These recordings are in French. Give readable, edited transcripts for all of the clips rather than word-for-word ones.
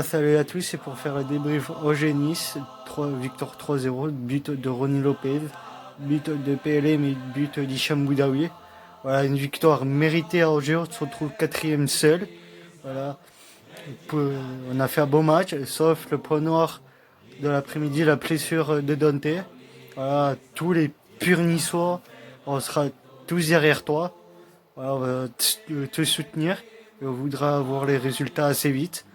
Salut à tous, c'est pour faire le débrief OG Nice, victoire 3-0, but de Ronny Lopez, but de PLM et but d'Hicham Boudaoui. Voilà, une victoire méritée à Angers, on se retrouve quatrième seul. Voilà, on a fait un beau match, sauf le point noir de l'après-midi, la blessure de Dante. Voilà, tous les purs niçois, on sera tous derrière toi. Voilà, on va te soutenir et on voudra avoir les résultats assez vite.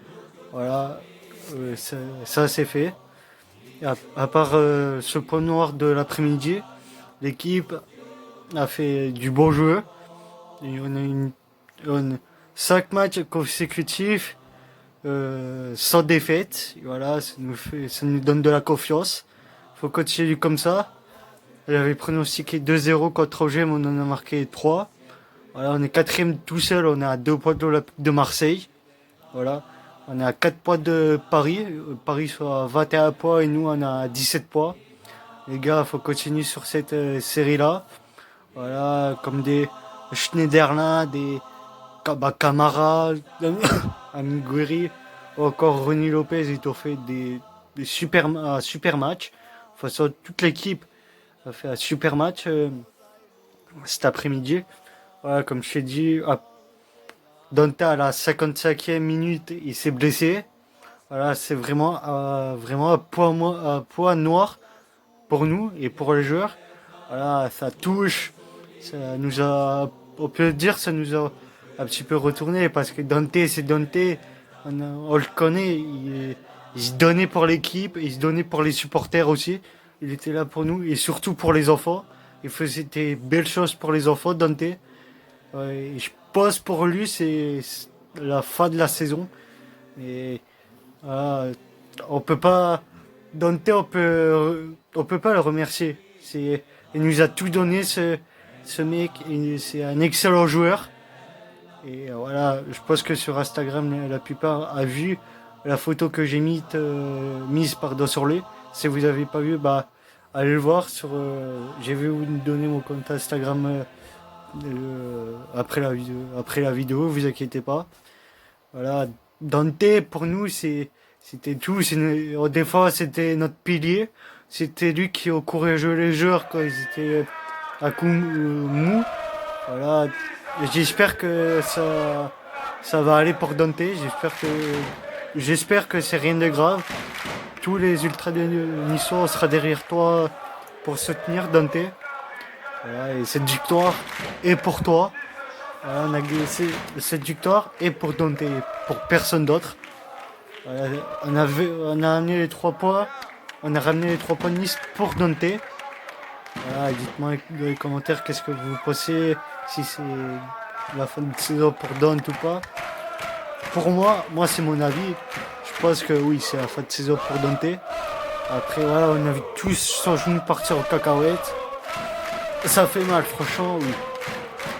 Voilà, ça c'est fait. À part ce point noir de l'après-midi, l'équipe a fait du beau jeu. Et on a 5 matchs consécutifs sans défaite. Voilà, ça nous donne de la confiance. Faut continuer comme ça. J'avais pronostiqué 2-0 contre Angers, mais on en a marqué 3. Voilà, on est quatrième tout seul, on est à 2 points de l'Olympique de Marseille. Voilà. On est à 4 points de Paris. Paris soit à 21 points et nous on a 17 points. Les gars, faut continuer sur cette série-là. Voilà, comme des Schneiderlin, des Camara, Amiguiri, ou encore Ronny Lopez, ils ont fait des super matchs. De toute façon, toute l'équipe a fait un super match cet après-midi. Voilà, comme je t'ai dit, Dante à la 55e minute, il s'est blessé. Voilà, c'est vraiment un point noir pour nous et pour les joueurs. Voilà, ça touche, ça nous a, on peut dire, ça nous a un petit peu retourné parce que Dante, c'est Dante, on le connaît, il se donnait pour l'équipe, il se donnait pour les supporters aussi. Il était là pour nous et surtout pour les enfants. Il faisait des belles choses pour les enfants, Dante. Ouais, et je pense pour lui, c'est la fin de la saison. Et voilà, on peut pas. Dante, on peut pas le remercier. Il nous a tout donné, ce mec. C'est un excellent joueur. Et voilà, je pense que sur Instagram, la plupart a vu la photo que j'ai mise pardon, sur lui. Si vous avez pas vu, bah, allez le voir. J'ai vu vous donner mon compte Instagram après la vidéo, vous inquiétez pas. Voilà, Dante, pour nous, c'était tout. Des fois, c'était notre pilier. C'était lui qui encourageait les joueurs quand ils étaient à coup mou. Voilà, j'espère que ça va aller pour Dante. J'espère que c'est rien de grave. Tous les ultras de Niçois sera derrière toi pour soutenir Dante. Voilà, et cette victoire est pour toi. Voilà, on a glissé cette victoire est pour Dante, pour personne d'autre. Voilà, on a amené les 3 points. On a ramené les 3 points de Nice pour Dante. Voilà, dites-moi dans les commentaires qu'est-ce que vous pensez, si c'est la fin de saison pour Dante ou pas. Pour moi c'est mon avis. Je pense que oui, c'est la fin de saison pour Dante. Après voilà, on a vu tous son genou partir aux cacahuètes. Ça fait mal, franchement, oui.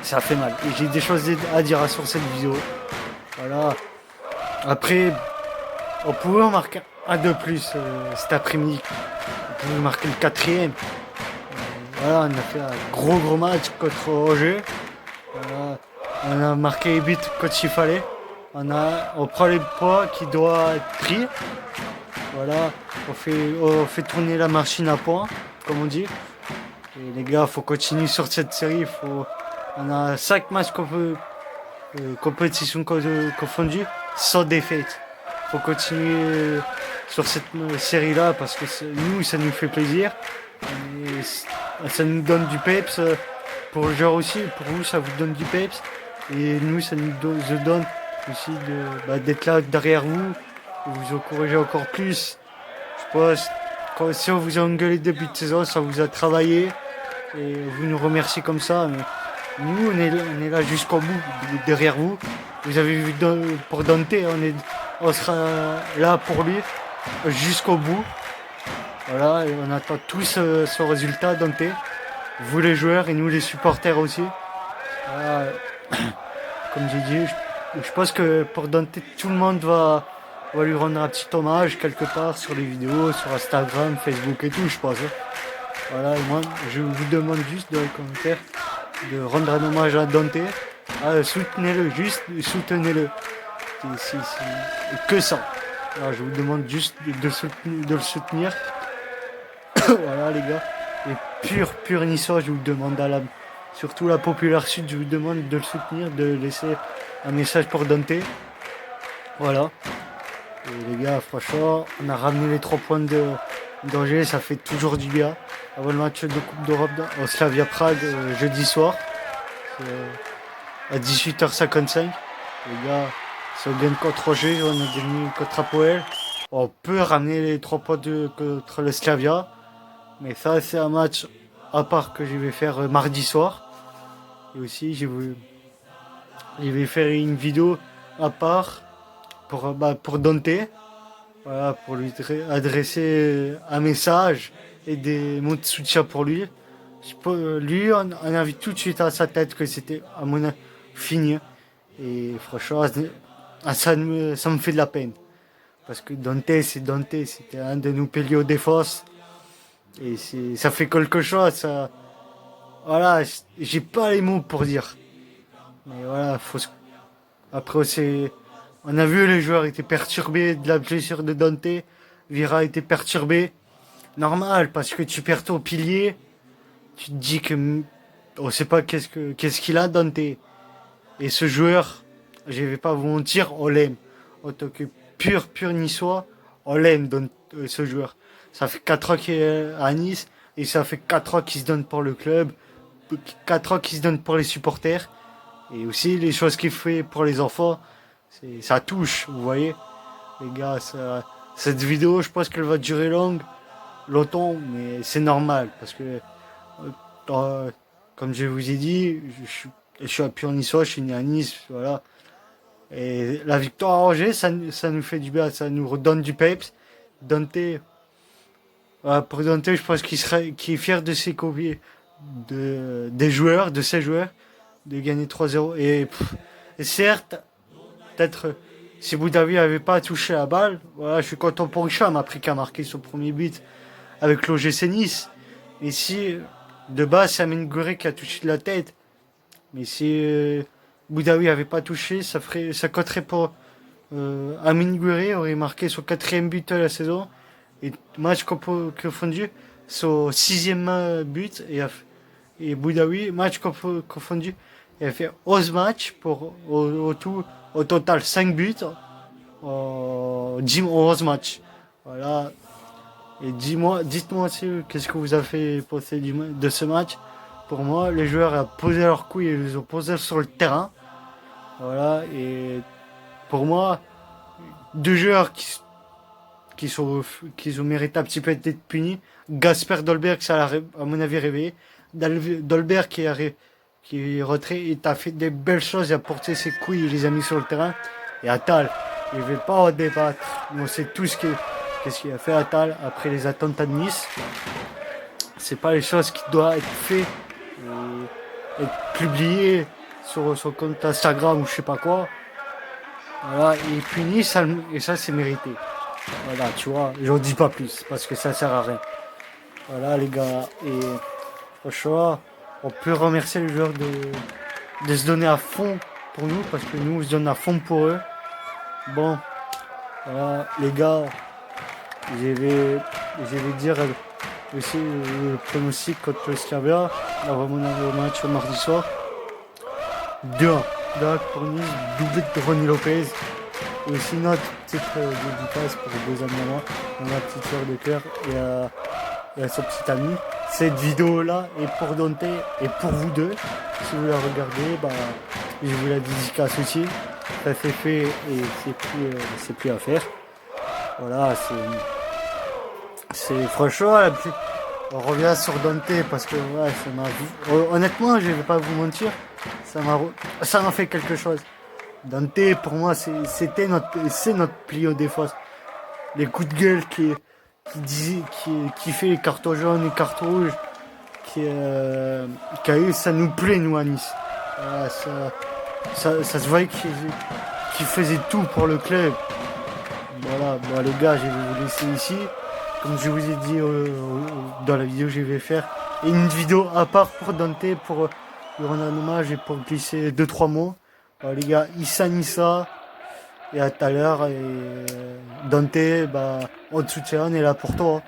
Ça fait mal. Et j'ai des choses à dire sur cette vidéo. Voilà. Après, on pouvait en marquer un de plus cet après-midi. On pouvait marquer le quatrième. Voilà, on a fait un gros match contre Angers. Voilà. On a marqué les buts quand il fallait. On prend les points qui doivent être pris. Voilà. On fait tourner la machine à points, comme on dit. Et les gars, faut continuer sur cette série. On a 5 matchs compétition confondues sans défaite. Faut continuer sur cette série-là parce que nous, ça nous fait plaisir. Et ça nous donne du peps. Pour le joueur aussi, pour vous, ça vous donne du peps. Et nous, ça nous donne aussi d'être là derrière vous. Et vous encourager encore plus. Je pense, si on vous a engueulé début de saison, ça vous a travaillé. Et vous nous remerciez comme ça. Mais nous, on est là jusqu'au bout, derrière vous. Vous avez vu pour Dante, on sera là pour lui jusqu'au bout. Voilà, et on attend tous son résultat, Dante. Vous les joueurs et nous les supporters aussi. Voilà. Comme j'ai dit, je pense que pour Dante, tout le monde va lui rendre un petit hommage quelque part sur les vidéos, sur Instagram, Facebook et tout, je pense. Voilà, moi, je vous demande juste dans les commentaires de rendre un hommage à Dante. Soutenez-le, juste soutenez-le. Que ça. Alors, je vous demande juste de le soutenir. Voilà les gars. Et pur niçois, je vous demande surtout la Populaire Sud, je vous demande de le soutenir, de laisser un message pour Dante. Voilà. Et les gars, franchement, on a ramené les 3 points d'Angers, ça fait toujours du bien. Avant le match de Coupe d'Europe au Slavia Prague jeudi soir, à 18h55. Les gars, si on gagne contre Angers, on a gagné contre Apoel. On peut ramener les 3 points contre le Slavia. Mais ça, c'est un match à part que je vais faire mardi soir. Et aussi, je vais faire une vidéo à part pour Dante. Voilà, pour lui adresser un message et des mots de soutien pour lui. Lui, on a vu tout de suite à sa tête que c'était, à mon avis, fini. Et franchement, ça me fait de la peine. Parce que Dante, c'était un de nos piliers aux défense. Et ça fait quelque chose. Ça, voilà, j'ai pas les mots pour dire. Mais voilà, après on a vu les joueurs étaient perturbés de la blessure de Dante. Vira était perturbé. Normal, parce que tu perds ton pilier. Tu te dis que on sait pas qu'est-ce qu'il a Dante. Et ce joueur, je vais pas vous mentir, on l'aime. En tant que pur niçois, on l'aime ce joueur. Ça fait 4 ans qu'il est à Nice et ça fait 4 ans qu'il se donne pour le club, 4 ans qu'il se donne pour les supporters et aussi les choses qu'il fait pour les enfants. Ça touche, vous voyez. Les gars, cette vidéo, je pense qu'elle va durer longtemps, mais c'est normal parce que, comme je vous ai dit, je suis un pur niçois, je suis né à Nice, voilà. Et la victoire à Angers, ça nous fait du bien, ça nous redonne du peps. Dante, pour Dante, je pense qu'il est fier de ses copies, de ses joueurs, de gagner 3-0. Et certes, peut-être, si Boudaoui n'avait pas touché la balle, voilà, je suis content pour Hicham, après qu'il a marqué son premier but avec l'OGC Nice. Et si, de base, c'est Amine Gouiri qui a touché de la tête, mais si Boudaoui n'avait pas touché, ça coterait pour Amine Gouiri, aurait marqué son 4e but de la saison. Et match confondu, son 6e but. Et Boudaoui, match confondu, il a fait 11 matchs pour au total 5 buts en 11 matchs. Voilà. Et dites-moi aussi qu'est-ce que vous avez fait penser de ce match. Pour moi, les joueurs ont posé leurs couilles et ils les ont posés sur le terrain. Voilà. Et pour moi, 2 joueurs qui ont mérité un petit peu d'être punis. Gasper Dolberg, ça l'a à mon avis réveillé. Dolberg qui est rentré, il a fait des belles choses, il a porté ses couilles, il les a mis sur le terrain. Et Attal, il ne veut pas en débattre. On sait tous qu'est-ce qu'il a fait Attal après les attentats de Nice. C'est pas les choses qui doivent être faites et être publiées sur son compte Instagram ou je sais pas quoi. Voilà, il est puni, et ça c'est mérité. Voilà, tu vois, j'en dis pas plus parce que ça sert à rien. Voilà les gars, et franchement, on peut remercier les joueurs de se donner à fond pour nous parce que nous on se donne à fond pour eux. Bon, voilà les gars, je vais dire aussi le pronostic contre le Slavia avant mon match au mardi soir. 2-1 pour Nice, doublé de Ronny Lopez. Et aussi notre petite dédicace pour les 2 amis à moi, ma petite soeur de cœur et à son petit ami. Cette vidéo-là est pour Dante et pour vous deux. Si vous la regardez, je vous la dédicace aussi. Ça c'est fait et c'est plus à faire. Voilà, c'est franchement, on revient sur Dante parce que ouais, ça m'a honnêtement, je vais pas vous mentir, ça m'a fait quelque chose. Dante, pour moi, c'est notre pilier de défense. Les coups de gueule qui fait les cartons jaunes, les cartons rouges, qui a eu, ça nous plaît, nous, à Nice. Voilà, ça se voyait qu'il faisait tout pour le club. Voilà, bon, les gars, je vais vous laisser ici. Comme je vous ai dit dans la vidéo que je vais faire. Et une vidéo à part pour Dante, pour lui rendre un hommage et pour glisser 2-3 mots. Les gars, Issa Nissa, et à tout à l'heure, et Dante, bah, on te soutient, on est là pour toi.